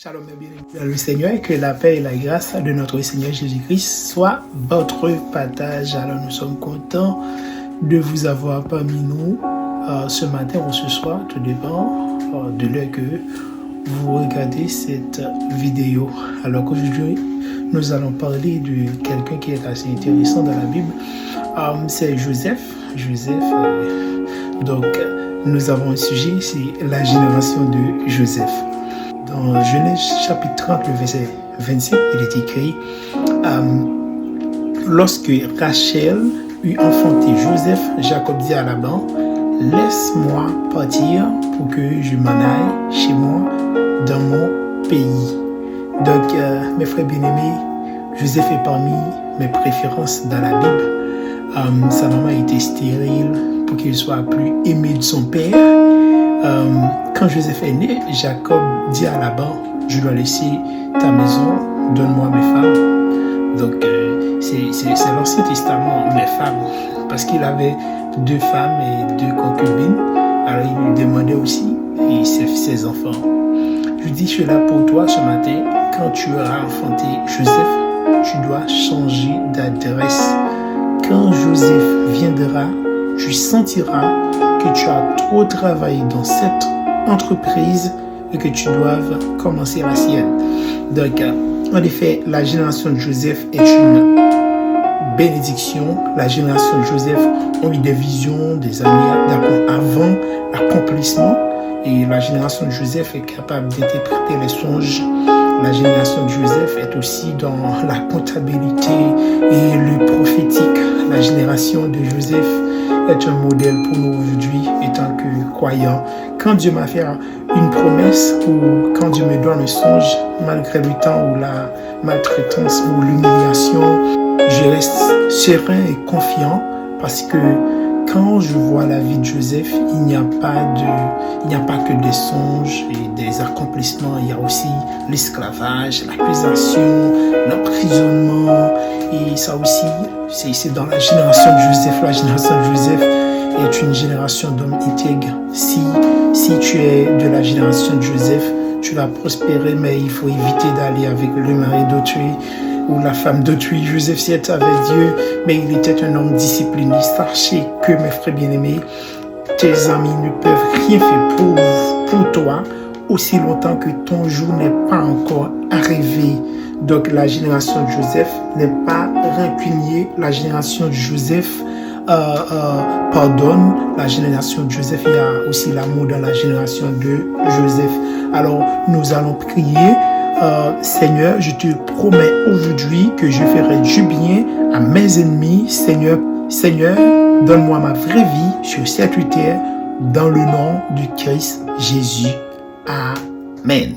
Shalom et bienvenue dans le Seigneur, et que la paix et la grâce de notre Seigneur Jésus-Christ soient votre partage. Alors nous sommes contents de vous avoir parmi nous ce matin ou ce soir, tout dépend de l'heure que vous regardez cette vidéo. Alors qu'aujourd'hui, nous allons parler de quelqu'un qui est assez intéressant dans la Bible. C'est Joseph. Donc, nous avons un sujet, c'est la génération de Joseph. Dans Genèse chapitre 30, le verset 25, il est écrit lorsque Rachel eut enfanté Joseph, Jacob dit à Laban, laisse-moi partir pour que je m'en aille chez moi dans mon pays. Donc, mes frères bien-aimés, Joseph est parmi mes préférences dans la Bible. Sa maman était stérile pour qu'il soit plus aimé de son père. Quand Joseph est né, Jacob dit à Laban, je dois laisser ta maison, donne-moi mes femmes. Donc, c'est l'Ancien Testament, mes femmes, parce qu'il avait 2 femmes et 2 concubines. Alors, il lui demandait aussi et ses enfants. Je dis cela pour toi ce matin, quand tu auras enfanté Joseph, tu dois changer d'adresse. Quand Joseph viendra, tu sentiras que tu as trop travaillé dans cette entreprise et que tu doives commencer la sienne. Donc, en effet, la génération de Joseph est une bénédiction. La génération de Joseph a eu des visions des années avant l'accomplissement. Et la génération de Joseph est capable d'interpréter les songes. La génération de Joseph est aussi dans la comptabilité et le prophétique. La génération de Joseph est un modèle pour nous aujourd'hui, étant que croyants. Quand Dieu m'a fait une promesse ou quand Dieu me donne un songe, malgré le temps ou la maltraitance ou l'humiliation, je reste serein et confiant parce que quand je vois la vie de Joseph, il n'y a pas que des songes et des accomplissements, il y a aussi l'esclavage, l'accusation, l'emprisonnement, et ça aussi, c'est dans la génération de Joseph. La génération de Joseph est une génération d'hommes intègres. Si tu es de la génération de Joseph, tu vas prospérer, mais il faut éviter d'aller avec le mari d'autrui ou la femme d'autrui. Joseph s'est avec Dieu, mais il était un homme discipliné. Sachez que, mes frères bien-aimés, tes amis ne peuvent rien faire pour toi aussi longtemps que ton jour n'est pas encore arrivé. Donc la génération de Joseph n'est pas rancunier. La génération de Joseph pardonne. La génération de Joseph, il y a aussi l'amour dans la génération de Joseph. Alors nous allons prier. Seigneur, je te promets aujourd'hui que je ferai du bien à mes ennemis. Seigneur, donne-moi ma vraie vie sur cette terre dans le nom du Christ Jésus. Amen.